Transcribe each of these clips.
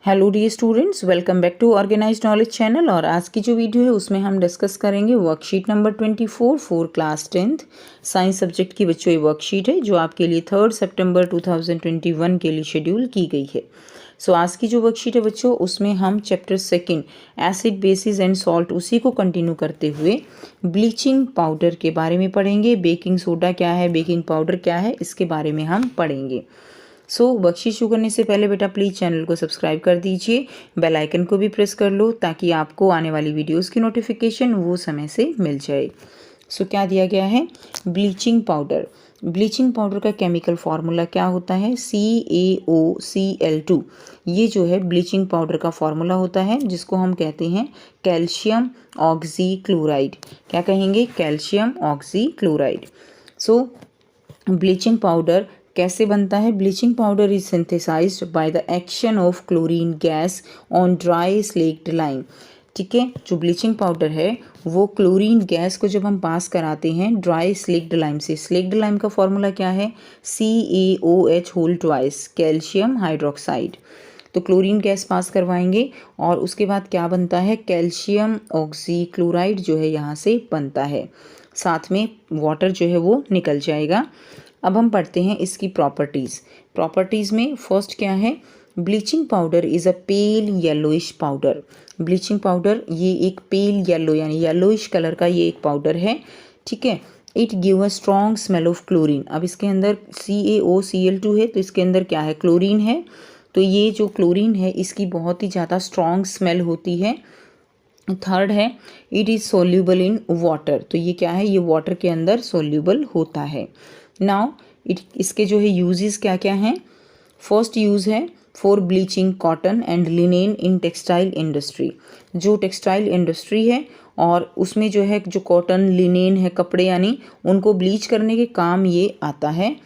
Hello dear students, welcome back to organised knowledge channel. और आज की जो वीडियो है उसमें हम डिस्कस करेंगे worksheet number 24 for class 10th science subject की बच्चों। ये वर्कशीट है जो आपके लिए 3 सितंबर 2021 के लिए शेड्यूल की गई है। सो आज की जो वर्कशीट है बच्चों उसमें हम chapter 2 acid basis and salt उसी को कंटिन्यू करते हुए ब्लीचिंग पाउडर के बारे में पढ़ेंगे। बेकिंग सोडा क्या है, बेकिंग पाउडर क्या है, इसके बारे में हम पढ़ेंगे। वर्कशीट शुरू करने से पहले बेटा प्लीज़ चैनल को सब्सक्राइब कर दीजिए, बेल आइकन को भी प्रेस कर लो ताकि आपको आने वाली वीडियोस की नोटिफिकेशन वो समय से मिल जाए। क्या दिया गया है, ब्लीचिंग पाउडर। ब्लीचिंग पाउडर का केमिकल फार्मूला क्या होता है, CaOCl2। ये जो है ब्लीचिंग पाउडर का फार्मूला होता है जिसको हम कहते हैं कैल्शियम ऑक्सी क्लोराइड। क्या कहेंगे, calcium oxy chloride. Bleaching powder कैसे बनता है? Bleaching powder is synthesised by the action of chlorine gas on dry slaked lime. ठीक है, जो ब्लीचिंग पाउडर है वो क्लोरीन गैस को जब हम पास कराते हैं ड्राई स्लेक्ड लाइम से। स्लेक्ड लाइम का फॉर्मूला क्या है, CaOH whole twice calcium hydroxide. तो क्लोरीन गैस पास करवाएंगे और उसके बाद क्या बनता है, कैल्शियम ऑक्सी क्लोराइड जो है यहाँ से बनता है, साथ में वाटर जो है वो निकल जाएगा। अब हम पढ़ते हैं इसकी प्रॉपर्टीज़ में फर्स्ट क्या है, bleaching powder is a pale yellowish powder. Bleaching powder ये एक पेल येलो यानी येलोइश कलर का ये एक पाउडर है। ठीक है, it give a strong smell of chlorine. अब इसके अंदर CaOCl2 है तो इसके अंदर क्या है, क्लोरीन है। तो ये जो क्लोरीन है इसकी बहुत ही ज़्यादा स्ट्रॉन्ग स्मेल होती है। थर्ड है, it is soluble in water. तो ये क्या है, ये वाटर के अंदर सोल्यूबल होता है। नाउ इसके जो है यूजेस क्या क्या हैं। फर्स्ट यूज़ है for bleaching cotton and linen in textile industry. जो टेक्सटाइल इंडस्ट्री है और उसमें जो है जो कॉटन लिनेन है कपड़े यानी उनको ब्लीच करने के काम ये आता है।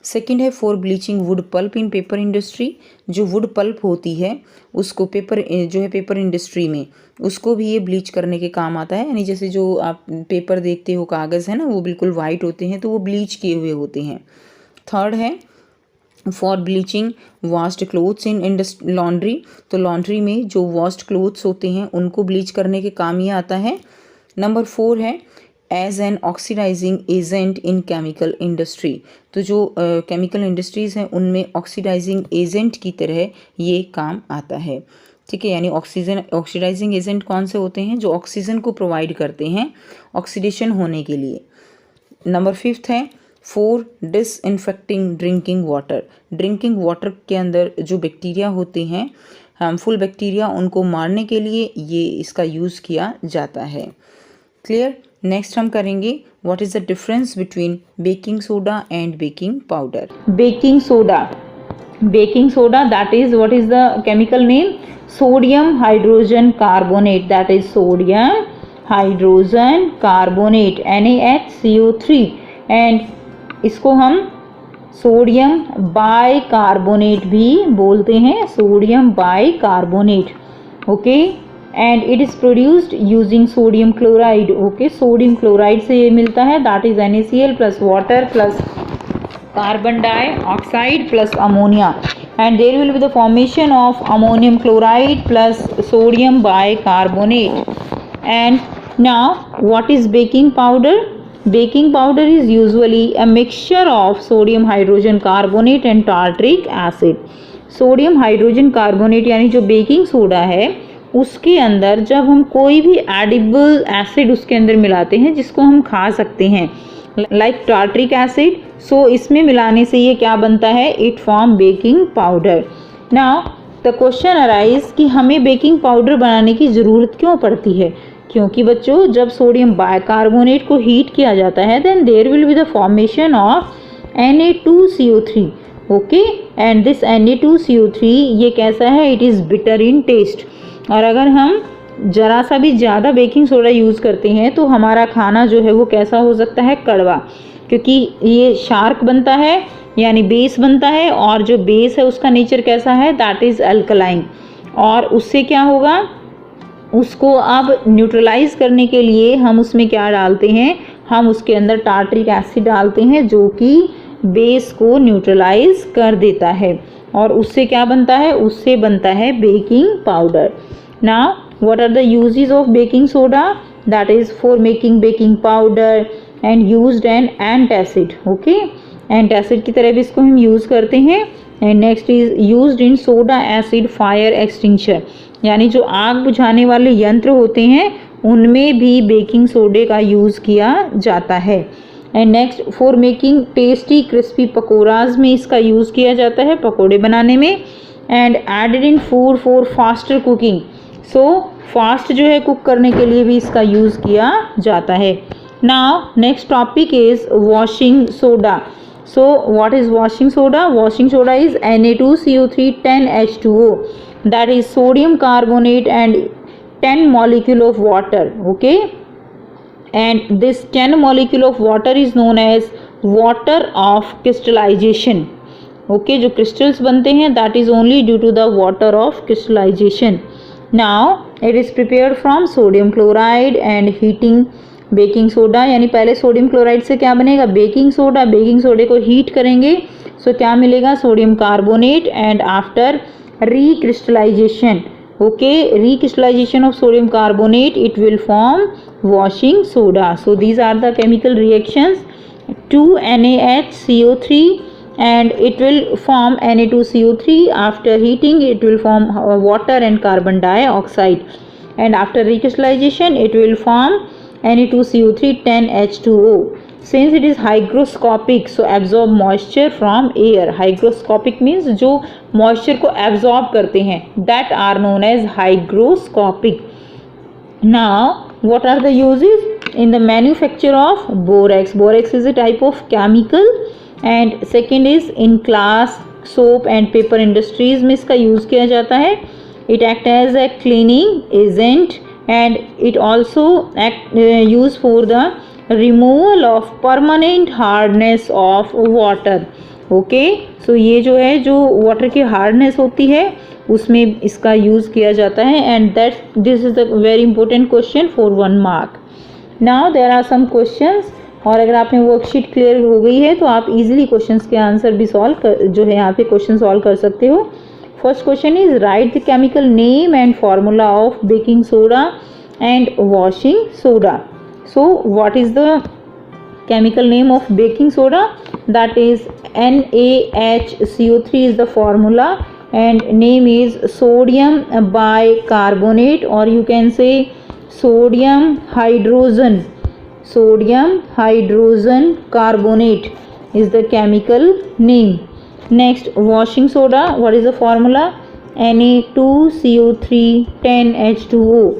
सेकंड है for bleaching wood pulp in paper industry. जो वुड पल्प होती है उसको पेपर जो है पेपर इंडस्ट्री में उसको भी ये ब्लीच करने के काम आता है। यानी जैसे जो आप पेपर देखते हो, कागज़ है ना, वो बिल्कुल वाइट होते हैं तो वो ब्लीच किए हुए होते हैं। थर्ड है for bleaching washed clothes in laundry. तो लॉन्ड्री में जो वॉश्ड क्लोथ्स होते हैं उनको ब्लीच करने के काम ये आता है। नंबर 4 है as an oxidising agent in chemical industry. तो जो केमिकल इंडस्ट्रीज़ हैं उनमें ऑक्सीडाइजिंग एजेंट की तरह ये काम आता है। ठीक है, यानी ऑक्सीडाइजिंग एजेंट कौन से होते हैं, जो ऑक्सीजन को प्रोवाइड करते हैं ऑक्सीडेशन होने के लिए। नंबर 5 है for disinfecting drinking water. Drinking water के अंदर जो बैक्टीरिया होते हैं, हार्मफुल बैक्टीरिया, उनको मारने के लिए ये इसका यूज़ किया जाता है। क्लियर। नेक्स्ट हम करेंगे what is the difference between baking soda and baking powder. Baking soda that is what is the chemical name, sodium hydrogen carbonate. That is sodium hydrogen carbonate NaHCO3। And इसको हम sodium bicarbonate भी बोलते हैं, sodium bicarbonate. Okay, and it is produced using sodium chloride. Okay, sodium chloride से ये मिलता है, that is NaCl plus water plus carbon dioxide plus ammonia, and there will be the formation of ammonium chloride plus sodium bicarbonate. And now what is baking powder? Baking powder is usually a mixture of sodium hydrogen carbonate and tartaric acid. Sodium hydrogen carbonate यानी जो baking soda है उसके अंदर जब हम कोई भी edible acid उसके अंदर मिलाते हैं जिसको हम खा सकते हैं, लाइक टार्टरिक एसिड, सो इसमें मिलाने से ये क्या बनता है, it form baking powder. Now the question arise कि हमें बेकिंग पाउडर बनाने की ज़रूरत क्यों पड़ती है? क्योंकि बच्चों जब सोडियम बाइकार्बोनेट को हीट किया जाता है then there will be the formation of Na2CO3। Okay, and this Na2CO3 ये कैसा है, it is bitter in taste. और अगर हम ज़रा सा भी ज़्यादा बेकिंग सोडा यूज़ करते हैं तो हमारा खाना जो है वो कैसा हो सकता है, कड़वा, क्योंकि ये शार्क बनता है यानी बेस बनता है, और जो बेस है उसका नेचर कैसा है, दैट इज़ अल्कलाइन। और उससे क्या होगा, उसको अब न्यूट्रलाइज करने के लिए हम उसमें क्या डालते हैं, हम उसके अंदर टार्टरिक एसिड डालते हैं जो कि बेस को न्यूट्रलाइज कर देता है। और उससे क्या बनता है, उससे बनता है baking powder. Now what are the uses of baking soda, that is for making baking powder and used an antacid. Okay, antacid की तरह भी इसको हम यूज़ करते हैं। And next is used in soda acid fire extinguisher, यानी जो आग बुझाने वाले यंत्र होते हैं उनमें भी बेकिंग सोडे का यूज़ किया जाता है। And next for making tasty crispy pakoras में इसका यूज़ किया जाता है, पकोड़े बनाने में। And added in food for faster cooking, so fast जो है कुक करने के लिए भी इसका यूज़ किया जाता है। Now next topic is washing soda. So what is washing soda? Washing soda is Na2CO3 10H2O, that is sodium carbonate and 10 molecule of water. Okay, and this 10 molecule of water is known as water of crystallization. Okay, जो crystals बनते हैं that is only due to the water of crystallization. Now it is prepared from sodium chloride and heating baking soda, यानी पहले sodium chloride से क्या बनेगा, baking soda. Baking सोडे को हीट करेंगे सो क्या मिलेगा, sodium carbonate. And after recrystallisation, okay, recrystallisation of sodium carbonate it will form washing soda. So these are the chemical reactions, 2NaHCO3 and it will form Na2CO3. After heating it will form water and carbon dioxide, and after recrystallization it will form Na2CO3 10H2O. Since it is hygroscopic, so absorb moisture from air. Hygroscopic means जो moisture को absorb करते हैं, that are known as hygroscopic. Now what are the uses in the manufacture of borax? Borax is a type of chemical, and second is in glass, soap and paper industries में इसका use किया जाता है. It act as a cleaning agent and it also used for the removal of permanent hardness of water. Okay, so ये जो है, जो water की हार्डनेस होती है उसमें इसका यूज़ किया जाता है। And that this is the very important question for 1 mark. Now there are some questions, और अगर आपने वर्कशीट क्लियर हो गई है तो आप इजीली क्वेश्चंस के आंसर भी सॉल्व कर, जो है यहाँ पे क्वेश्चन सॉल्व कर सकते हो। First question is write the chemical name and formula of baking soda and washing soda. So what is the chemical name of baking soda? That is NaHCO3 is the formula, and name is sodium bicarbonate, or you can say sodium hydrogen. Sodium hydrogen carbonate is the chemical name. Next, washing soda, what is the formula? Na2CO3 10H2O,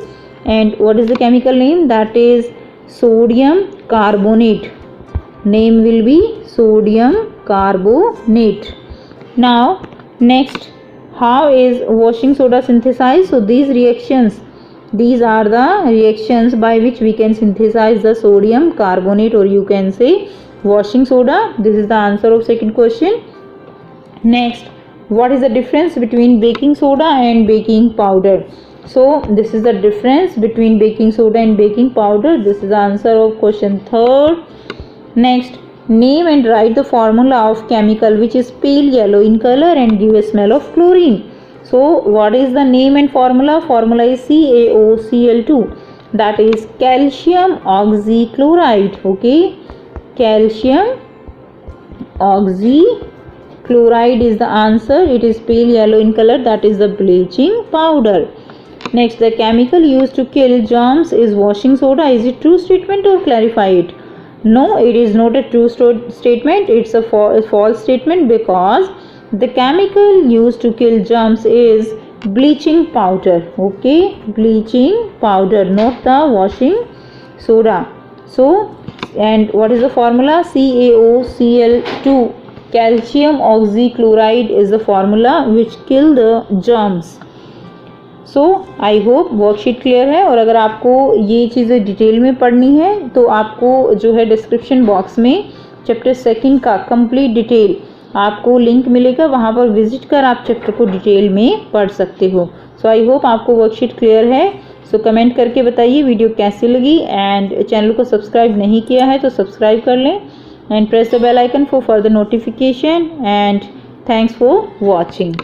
and what is the chemical name? That is sodium carbonate. Name will be sodium carbonate. Now next, how is washing soda synthesized? So these are the reactions by which we can synthesize the sodium carbonate, or you can say washing soda. This is the answer of second question. Next, what is the difference between baking soda and baking powder? So this is the difference between baking soda and baking powder. This is the answer of question 3rd. Next, name and write the formula of chemical which is pale yellow in color and give a smell of chlorine. So what is the name and formula? Formula is CaOCl2, that is calcium oxychloride. Okay, calcium oxychloride is the answer. It is pale yellow in color, that is the bleaching powder. Next, the chemical used to kill germs is washing soda. Is it true statement or clarify it? No, it is not a true statement. It's a false statement, because the chemical used to kill germs is bleaching powder. Okay, bleaching powder, not the washing soda. So, and what is the formula? CaOCl2, calcium oxychloride is the formula which kill the germs. So I hope worksheet clear है। और अगर आपको ये चीज़ें detail में पढ़नी है तो आपको जो है डिस्क्रिप्शन बॉक्स में चैप्टर 2 का कंप्लीट डिटेल आपको लिंक मिलेगा, वहाँ पर विजिट कर आप चैप्टर को डिटेल में पढ़ सकते हो। सो आई होप आपको वर्कशीट क्लियर है। सो कमेंट करके बताइए वीडियो कैसी लगी, एंड चैनल को सब्सक्राइब नहीं किया है तो सब्सक्राइब कर लें, and press the bell icon for further notification, and thanks for watching.